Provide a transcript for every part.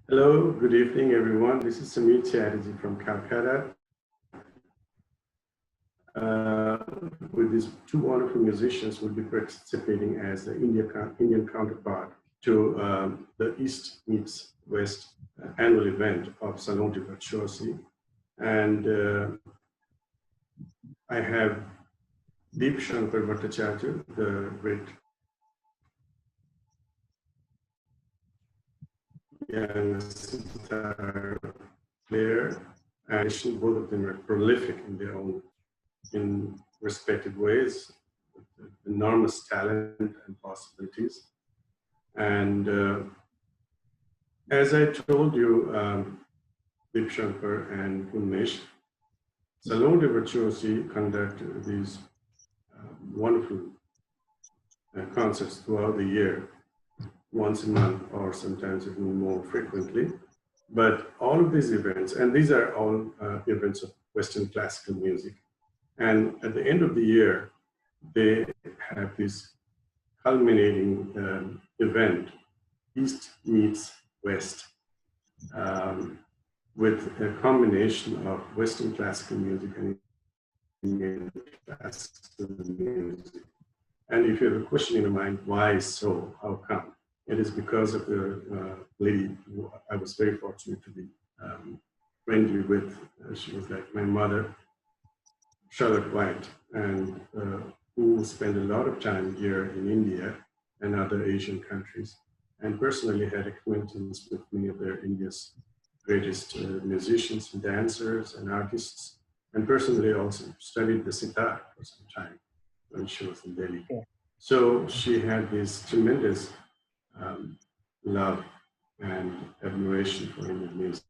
Hello, good evening, everyone. This is Samir Chatterjee from Calcutta. With these two wonderful musicians, will be participating as the Indian counterpart to the East Meets West annual event of Salon de Bhattacharjee. And I have Deepsankar Bhattacharjee, the great young sitar player, and both of them are prolific in their own respective ways, with enormous talent and possibilities. And as I told you, Deepsankar and Unmesh, Salon de Bhattacharjee conduct these wonderful concerts throughout the year, once a month or sometimes even more frequently. But all of these events, and these are all events of Western classical music, and at the end of the year, they have this culminating event, East Meets West, with a combination of Western classical music and Indian classical music. And if you have a question in your mind, why so? How come? It is because of the lady who I was very fortunate to be friendly with. She was like my mother, Charlotte White, and who spent a lot of time here in India and other Asian countries, and personally had acquaintance with many of India's greatest musicians and dancers and artists, and personally also studied the sitar for some time when she was in Delhi. Yeah. So she had this tremendous love and admiration for Indian music.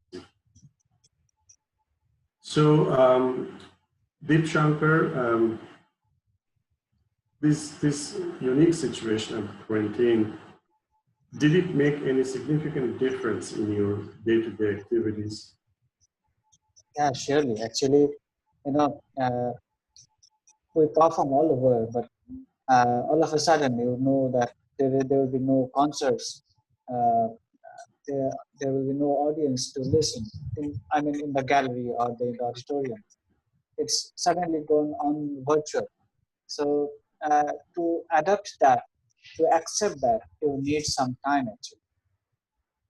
So Deepsankar, this unique situation of quarantine, did it make any significant difference in your day-to-day activities? Yeah, surely. Actually, you know, we perform all over, but all of a sudden, you know that there will be no concerts. Uh, there will be no audience to listen. I mean, in the gallery or the auditorium. It's suddenly going on virtual. So to adapt that, to accept that, you need some time actually.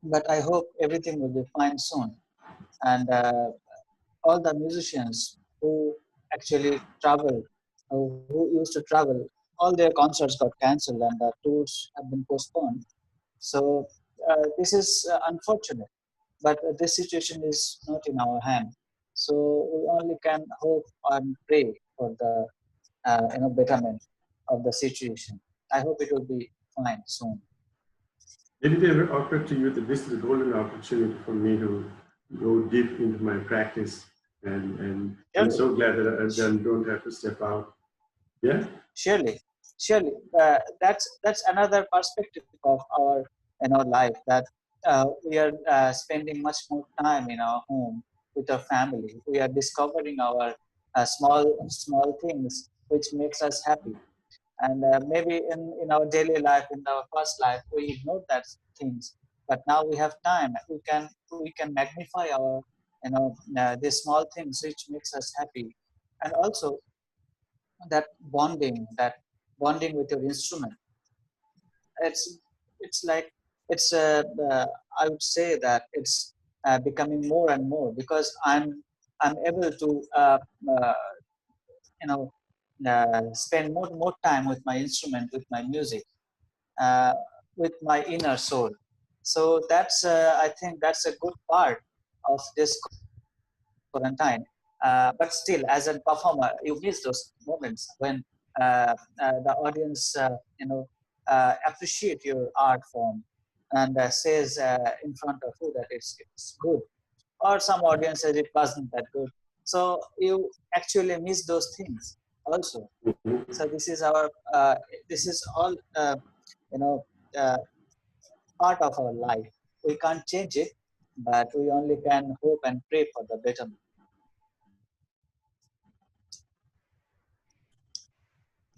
But I hope everything will be fine soon. And all the musicians who actually travel, who used to travel, all their concerts got cancelled and the tours have been postponed. So this is unfortunate, but this situation is not in our hand. So we only can hope and pray for the betterment of the situation. I hope it will be fine soon. Did it ever occur to you that this is a golden opportunity for me to go deep into my practice? And I'm Surely, so glad that I then don't have to step out. Yeah? surely, surely. That's another perspective of our life that we are spending much more time in our home with our family. We are discovering our small things which makes us happy. And maybe in our daily life, in our past life, we ignore that things. But now we have time. We can magnify our these small things which makes us happy, and also that bonding with your instrument. It's it's like I would say that it's becoming more and more because I'm able to uh, you know spend more time with my instrument, with my music, uh, with my inner soul. So that's I think that's a good part of this quarantine. But still, as a performer, you miss those moments when the audience, appreciate your art form and says in front of you that it's good, or some audience says it wasn't that good. So you actually miss those things also. Mhm. So this is all you know uh, part of our life. We can't change it, but we only can hope and pray for the betterment.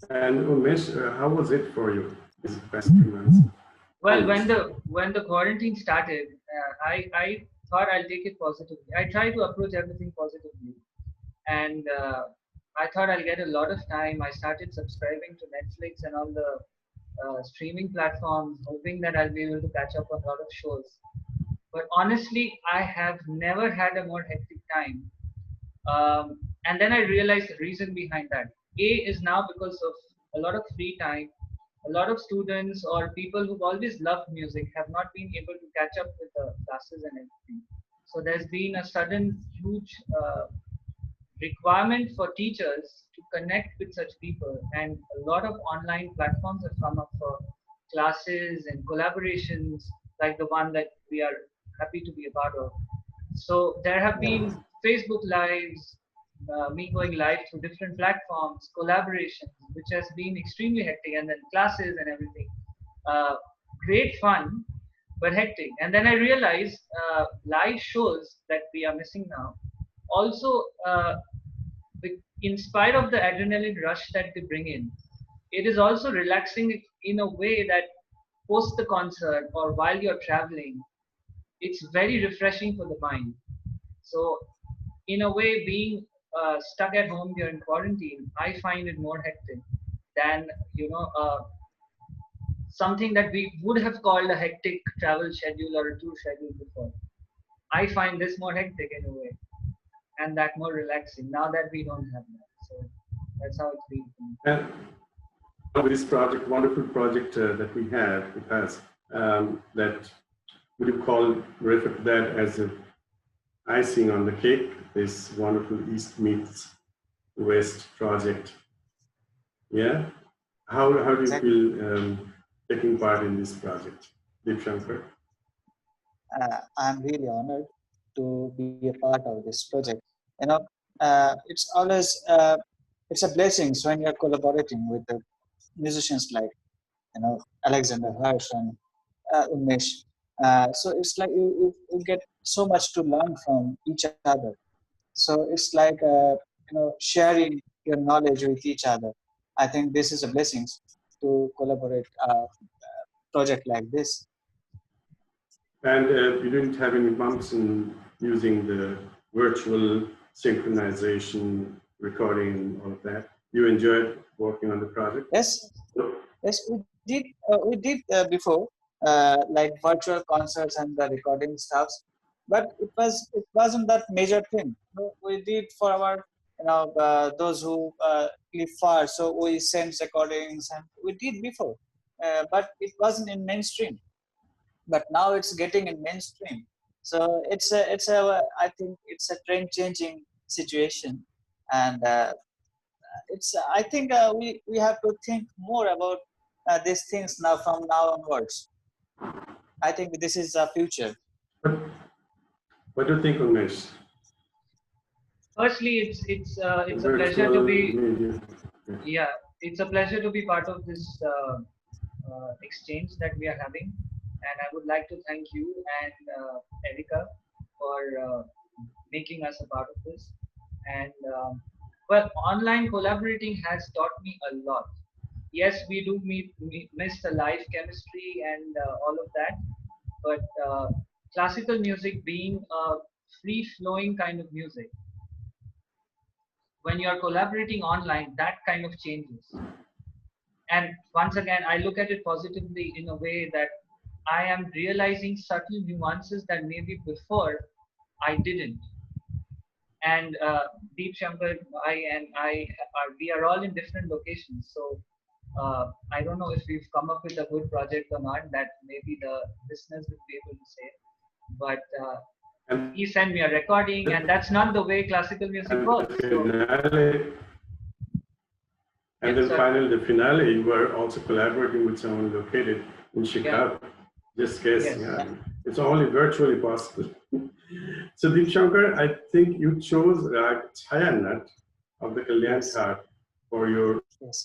And Umesh, how was it for you these past few months? Well, when the quarantine started, I thought I'll take it positively. I try to approach everything positively, and I thought I'll get a lot of time. I started subscribing to Netflix and all the streaming platforms, hoping that I'll be able to catch up on a lot of shows. But honestly, I have never had a more hectic time. And then I realized the reason behind that. A is now because of a lot of free time. A lot of students or people who've always loved music have not been able to catch up with the classes and everything. So there's been a sudden huge requirement for teachers to connect with such people, and a lot of online platforms have come up for classes and collaborations like the one that we are happy to be a part of. So there have Yeah. been Facebook lives, me going live through different platforms, collaborations, which has been extremely hectic, and then classes and everything. uh, Great fun, but hectic. And then I realized live shows that we are missing now also, in spite of the adrenaline rush that they bring in, it is also relaxing in a way that post the concert or while you're traveling, it's very refreshing for the mind. So, in a way, being stuck at home during quarantine, I find it more hectic than something that we would have called a hectic travel schedule or a tour schedule before. I find this more hectic in a way, and that more relaxing now that we don't have that. So that's how it's been for me. And with this project, wonderful project that we have with us, that would you call refer to that as a icing on the cake? This wonderful East meets West project. Yeah. How do you Exactly. feel taking part in this project, Deepsankar? I'm really honored to be a part of this project. You know, it's always it's a blessing when you're collaborating with the musicians like Alexander Hirsch and Unmesh. So it's like you get so much to learn from each other. So it's like sharing your knowledge with each other. I think this is a blessing to collaborate project like this. And you didn't have any bumps in using the virtual synchronization, recording, all of that. You enjoyed working on the project? Yes, yes, we did before, like virtual concerts and the recording stuffs, but it wasn't that major thing. We did for our those who live far, so we sent recordings and we did before, but it wasn't in mainstream. But now it's getting in mainstream, so it's a I think it's a trend changing situation, and it's I think we have to think more about these things now from now onwards. I think this is the future. What, what do you think, Unmesh? Firstly, it's a pleasure to Virtual be, media. yeah, it's a pleasure to be part of this exchange that we are having, and I would like to thank you and Erica for making us a part of this. And well, online collaborating has taught me a lot. Yes, we do miss the live chemistry and all of that, but classical music being a free flowing kind of music, when you're collaborating online, that kind of changes. And once again, I look at it positively in a way that I am realizing subtle nuances that maybe before I didn't. And Deep Shankar, we are all in different locations. So I don't know if we've come up with a good project or not, that maybe the listeners will be able to say. But And, he sent me a recording, and that's not the way classical music and the works. So, finale, and yeah, then sorry. finally, the finale, you were also collaborating with someone located in Chicago. Just guess, Yes. yeah. It's only virtually possible. So Deep Shankar, I think you chose Chayanat of the Kalyan Yes, Ghat for your yes.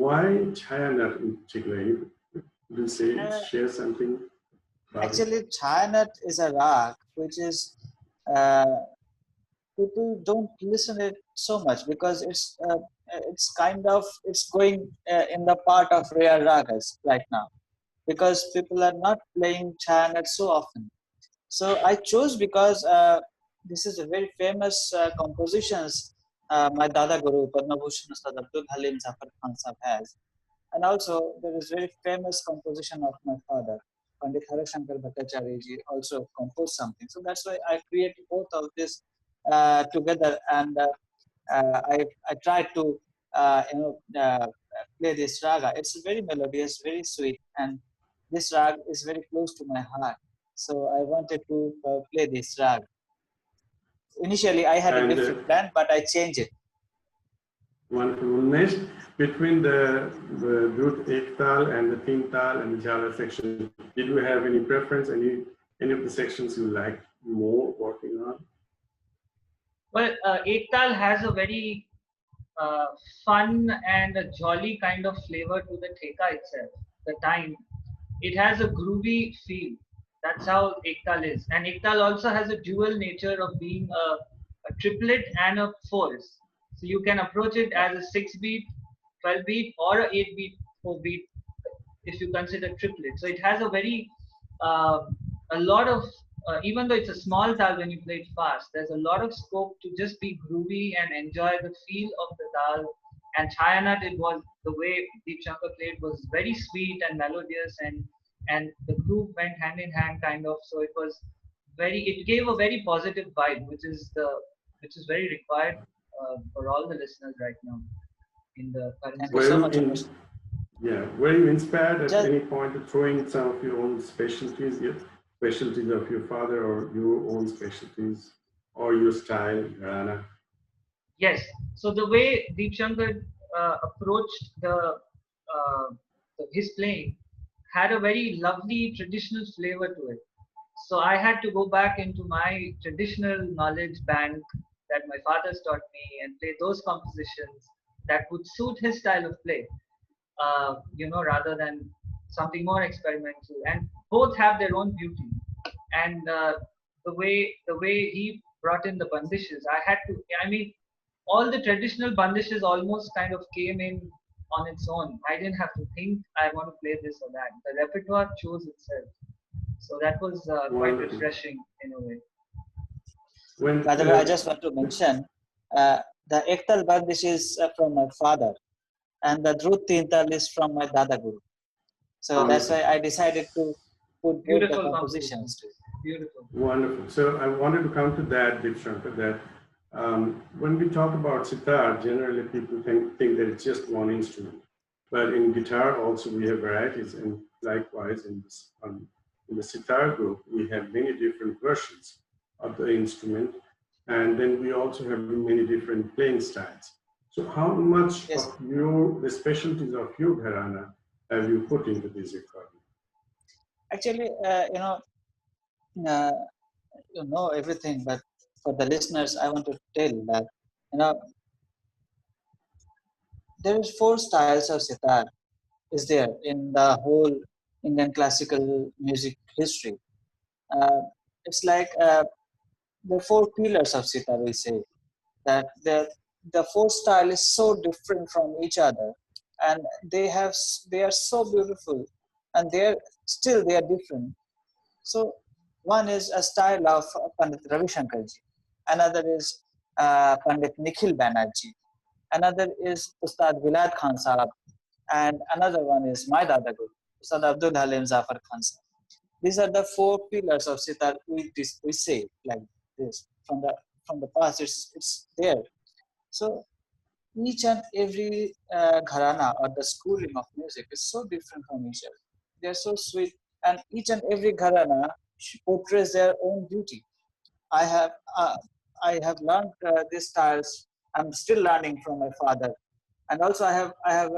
why Chayanat in particular? You will say Uh, share something about it. Actually, Chayanat is a rag which is uh, people don't listen it so much because it's kind of it's going in the part of rare ragas right now because people are not playing Chayanat so often. So I chose because this is a very famous compositions my Dada Guru Padma Bhushan Ustad Abdul Halim Zafar Khan Sahab has. And also there is very famous composition of my father, Pandit Harashankar Bhattacharjee also composed something. So that's why I created both of this together and I tried to play this raga. It's very melodious, very sweet, and this rag is very close to my heart. So I wanted to play this rag. Initially, I had a And different plan, but I changed it. wonderful. Unmesh, between the Dut Ektal and the Tintal and the Jala section, did you have any preference? Any of the sections you liked more working on? Well, Ektal has a very uh, fun and a jolly kind of flavor to the theka itself. The time it has a groovy feel. That's how Ektal is, and Ektal also has a dual nature of being a triplet and a fourth. So you can approach it as a 6 beat, 12 beat, or a 8 beat, 4 beat if you consider triplet. So it has a very uh, a lot of even though it's a small tal when you play it fast, there's a lot of scope to just be groovy and enjoy the feel of the tal. And Chayanat, it was the way Deepsankar played was very sweet and melodious, and the groove went hand in hand kind of. So it was very it gave a very positive vibe, which is very required for all the listeners right now in the current Thank you Were so you much, Unmesh. were you inspired at Just any point to throw in some of your own specialties, specialties of your father or your own specialties or your style, Rana? Yes. So the way Deep Shankar approached his playing had a very lovely traditional flavor to it. So I had to go back into my traditional knowledge bank that my father's taught me and play those compositions that would suit his style of play. Rather than something more experimental. And both have their own beauty. And the way he brought in the bandishes, I had to. I mean, all the traditional bandishes almost kind of came in on its own. I didn't have to think I want to play this or that. The repertoire chose itself. So that was quite Wonderful. refreshing in a way. When by the way, I just want to mention the Ektal Bandish is from my father, and the Drut Tintal is from my Dada Guru. So that's why I decided to put both the Beautiful composition. compositions too. Beautiful. Wonderful. So I wanted to come to that, Deepsankar, that when we talk about sitar, generally people think that it's just one instrument. But in guitar also we have varieties, and likewise in the sitar group, we have many different versions of the instrument. And then we also have many different playing styles. So how much Yes, of the specialties of your gharana have you put into this recording? actually, uh, you know everything, but for the listeners, I want to tell that you know there is four styles of sitar is there in the whole Indian classical music history. Uh, it's like the four pillars of sitar. We say that the four style is so different from each other, and they are so beautiful, and they are different. So one is a style of Pandit Ravi Shankarji, another is Pandit Nikhil Banerjee, another is Ustad Vilad Khan Sahab, and another one is my Dada Guru, Ustad Abdul Halim Zafar Khan Sahab. These are the four pillars of sitar we say like this from the past. It's there. So each and every gharana or the schooling of music is so different from each other. They are so sweet, and each and every gharana portrays their own beauty. I have uh, I have learned these styles. I'm still learning from my father, and also I have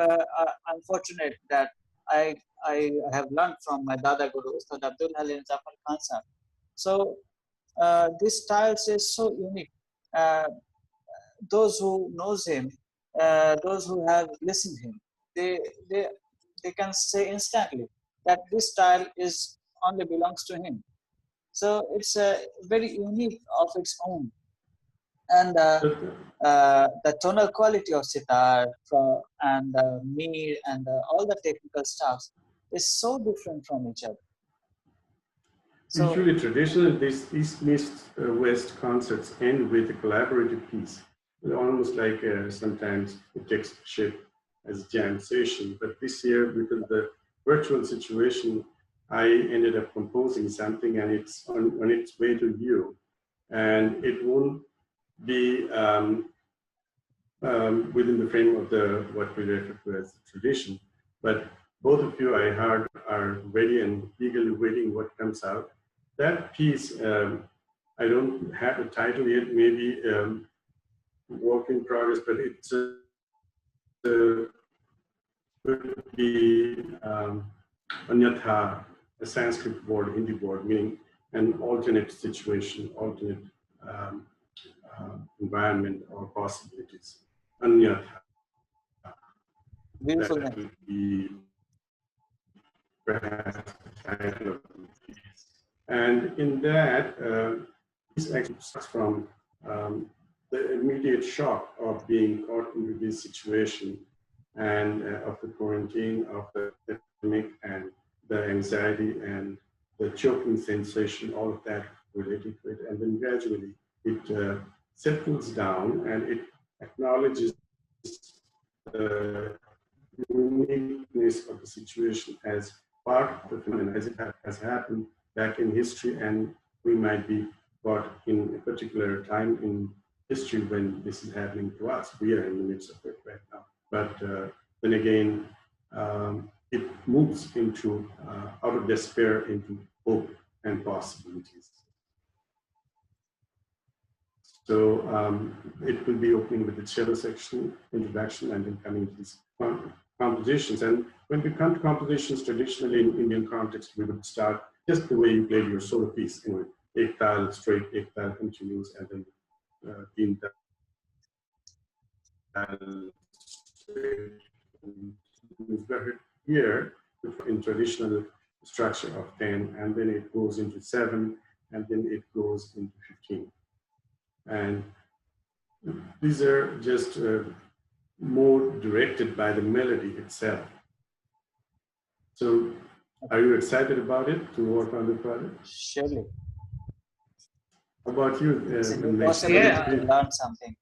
unfortunate that I I have learned from my Dada Guru Ustad Abdul Halim Zafar Khan Sahab. So this styles is so unique. Uh, those who knows him, those who have listened him, they they they can say instantly that this style is only belongs to him. So it's very unique of its own. And the tonal quality of sitar and mir and all the technical stuffs is so different from each other. So, usually, traditionally, these East-West concerts end with a collaborative piece, almost like sometimes it takes shape as jam session. But this year, because of the virtual situation, I ended up composing something, and it's on its way to you, and it won't be within the frame of what we refer to as tradition. But both of you, I heard, are ready and eagerly waiting what comes out. That piece, I don't have a title yet, maybe work in progress, but it's could be Anyatha, a Sanskrit word, Hindi word, meaning an alternate situation, alternate environment or possibilities. Anyatha. beautiful. That would be perhaps the title of the piece. And in that, this actually starts from the immediate shock of being caught into this situation and of the quarantine, of the epidemic, and the anxiety and the choking sensation, all of that related to it. And then gradually it settles down and it acknowledges the uniqueness of the situation as part of the phenomenon, as it has happened back in history, and we might be caught in a particular time in history when this is happening to us. We are in the midst of it right now. But then again, it moves into out of despair into hope and possibilities. So it will be opening with the cello section, introduction, and then coming to these compositions. And when we come to compositions, traditionally in Indian context, we would start just the way you played your solo piece, you know, ek tal straight, ek tal continues, and then teen tal straight. But here, in traditional structure of 10, and then it goes into 7, and then it goes into 15. And these are just more directed by the melody itself. So, are you excited about it to work on the project? Surely. How about you? Possibly learn something.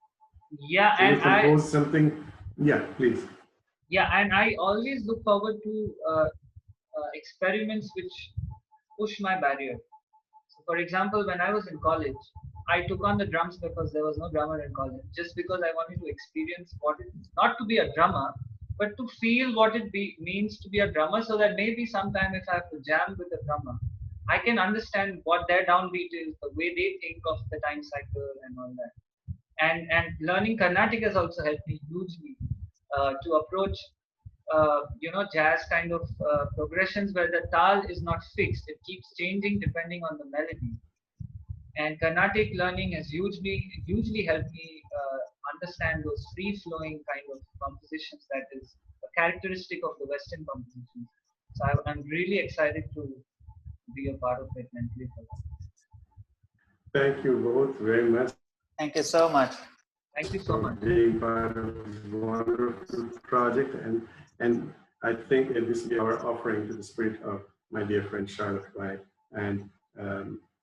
Yeah, Can and you compose something? Yeah, please. Yeah, and I always look forward to experiments which push my barrier. So, for example, when I was in college, I took on the drums because there was no drummer in college, just because I wanted to experience what it is, not to be a drummer, but to feel what it means to be a drummer, so that maybe sometime if I have to jam with a drummer, I can understand what their downbeat is, the way they think of the time cycle and all that. And learning Carnatic has also helped me hugely to approach jazz kind of progressions where the tal is not fixed, it keeps changing depending on the melody. And Carnatic learning has hugely helped me understand those free-flowing kind of compositions that is a characteristic of the Western compositions. So I'm really excited to be a part of it mentally. Thank you both very much. Thank you so much. Thank you so much. Being part of this wonderful project, and I think this is our offering to the spirit of my dear friend Charlotte White, and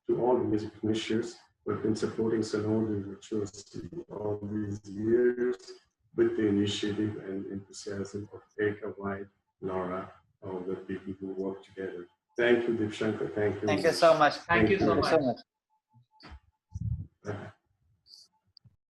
to all the music commissioners who have been supporting Salon de Virtuosity all these years with the initiative and enthusiasm of Erica White, Laura, all the people who work together. Thank you, Deepsankar. Thank you. Thank you so much. Thank you so much. Bye.